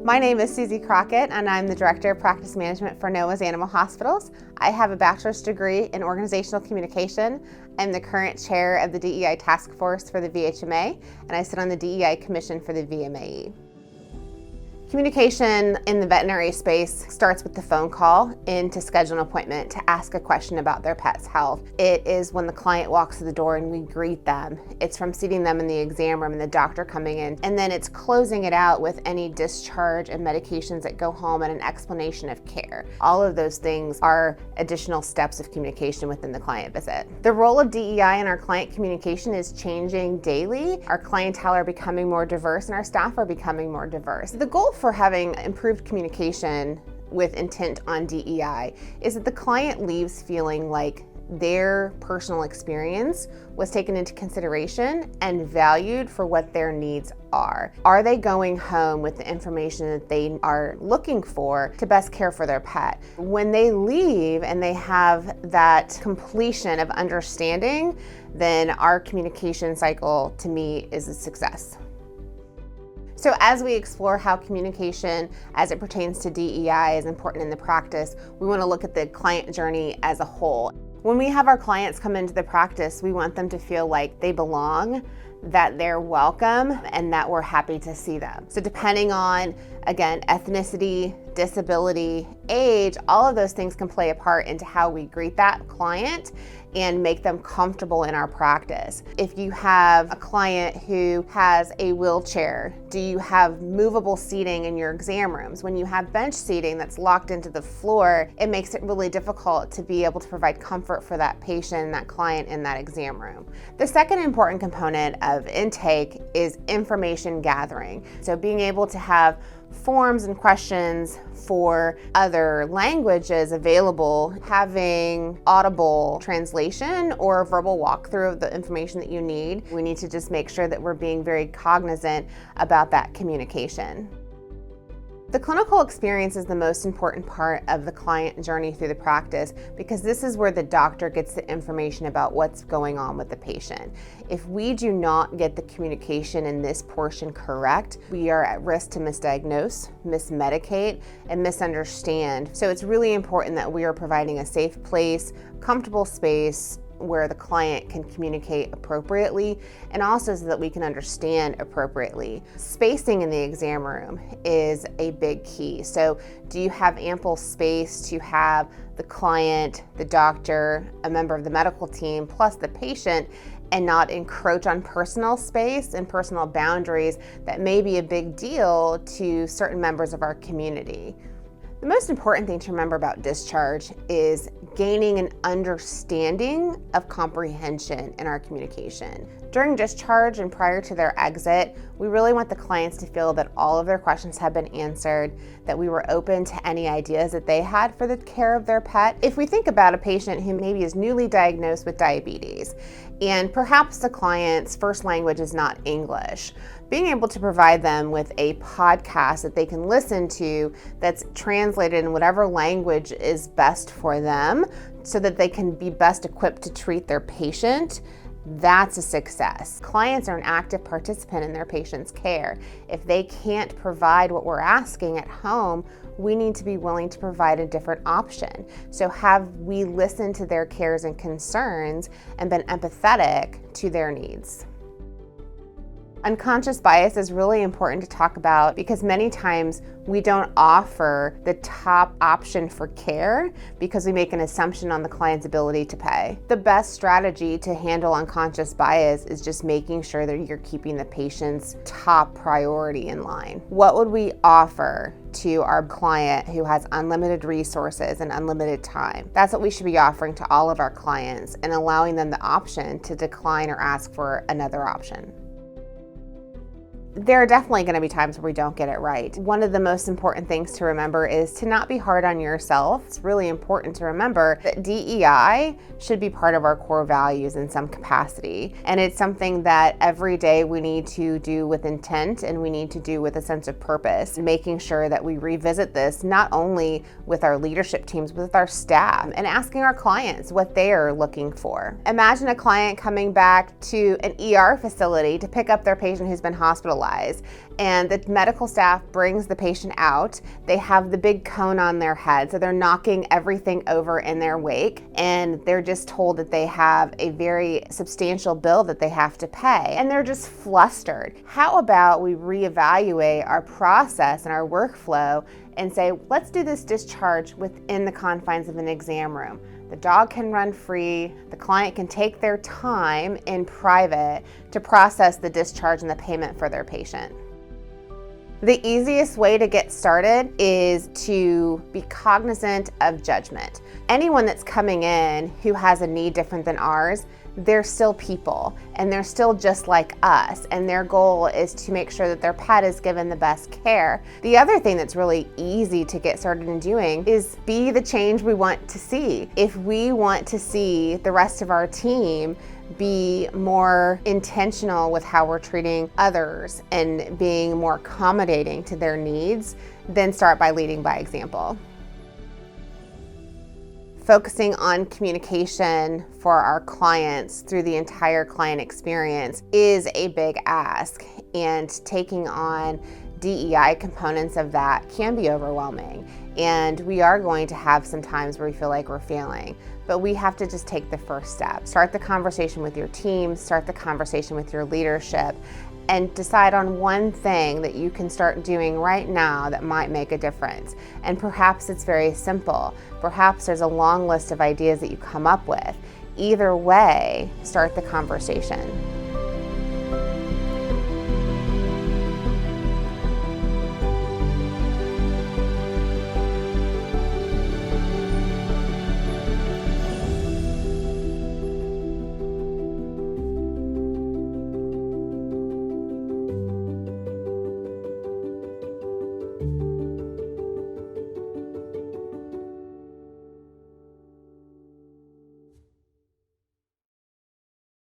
My name is Susie Crockett, and I'm the Director of Practice Management for NOAA's Animal Hospitals. I have a bachelor's degree in organizational communication. I'm the current chair of the DEI task force for the VHMA, and I sit on the DEI commission for the VMAE. Communication in the veterinary space starts with the phone call in to schedule an appointment to ask a question about their pet's health. It is when the client walks through the door and we greet them. It's from seating them in the exam room and the doctor coming in. And then it's closing it out with any discharge and medications that go home and an explanation of care. All of those things are additional steps of communication within the client visit. The role of DEI in our client communication is changing daily. Our clientele are becoming more diverse and our staff are becoming more diverse. The goal for having improved communication with intent on DEI is that the client leaves feeling like their personal experience was taken into consideration and valued for what their needs are. Are they going home with the information that they are looking for to best care for their pet? When they leave and they have that completion of understanding, then our communication cycle, to me, is a success. So as we explore how communication as it pertains to DEI is important in the practice, we want to look at the client journey as a whole. When we have our clients come into the practice, we want them to feel like they belong, that they're welcome, and that we're happy to see them. So depending on, again, ethnicity, disability, age, all of those things can play a part into how we greet that client and make them comfortable in our practice. If you have a client who has a wheelchair, do you have movable seating in your exam rooms? When you have bench seating that's locked into the floor, it makes it really difficult to be able to provide comfort for that patient and that client in that exam room. The second important component of intake is information gathering. So being able to have forms and questions for other languages available, having audible translation or verbal walkthrough of the information that you need. We need to just make sure that we're being very cognizant about that communication. The clinical experience is the most important part of the client journey through the practice because this is where the doctor gets the information about what's going on with the patient. If we do not get the communication in this portion correct, we are at risk to misdiagnose, mismedicate, and misunderstand. So it's really important that we are providing a safe place, comfortable space, where the client can communicate appropriately and also so that we can understand appropriately. Spacing in the exam room is a big key. So do you have ample space to have the client, the doctor, a member of the medical team, plus the patient, and not encroach on personal space and personal boundaries that may be a big deal to certain members of our community? The most important thing to remember about discharge is gaining an understanding of comprehension in our communication. During discharge and prior to their exit, we really want the clients to feel that all of their questions have been answered, that we were open to any ideas that they had for the care of their pet. If we think about a patient who maybe is newly diagnosed with diabetes, and perhaps the client's first language is not English, being able to provide them with a podcast that they can listen to that's translated in whatever language is best for them so that they can be best equipped to treat their patient, that's a success. Clients are an active participant in their patient's care. If they can't provide what we're asking at home, we need to be willing to provide a different option. So have we listened to their cares and concerns and been empathetic to their needs? Unconscious bias is really important to talk about because many times we don't offer the top option for care because we make an assumption on the client's ability to pay. The best strategy to handle unconscious bias is just making sure that you're keeping the patient's top priority in line. What would we offer to our client who has unlimited resources and unlimited time? That's what we should be offering to all of our clients and allowing them the option to decline or ask for another option. There are definitely going to be times where we don't get it right. One of the most important things to remember is to not be hard on yourself. It's really important to remember that DEI should be part of our core values in some capacity. And it's something that every day we need to do with intent and we need to do with a sense of purpose, making sure that we revisit this not only with our leadership teams, but with our staff and asking our clients what they are looking for. Imagine a client coming back to an ER facility to pick up their patient who's been hospitalized visualize. And the medical staff brings the patient out. They have the big cone on their head, so they're knocking everything over in their wake, and they're just told that they have a very substantial bill that they have to pay, and they're just flustered. How about we reevaluate our process and our workflow and say, let's do this discharge within the confines of an exam room. The dog can run free, the client can take their time in private to process the discharge and the payment for their patient. The easiest way to get started is to be cognizant of judgment. Anyone that's coming in who has a need different than ours, they're still people and they're still just like us, and their goal is to make sure that their pet is given the best care. The other thing that's really easy to get started in doing is be the change we want to see. If we want to see the rest of our team be more intentional with how we're treating others and being more accommodating to their needs, then start by leading by example. Focusing on communication for our clients through the entire client experience is a big ask, and taking on DEI components of that can be overwhelming. And we are going to have some times where we feel like we're failing, but we have to just take the first step. Start the conversation with your team, start the conversation with your leadership, and decide on one thing that you can start doing right now that might make a difference. And perhaps it's very simple. Perhaps there's a long list of ideas that you come up with. Either way, start the conversation.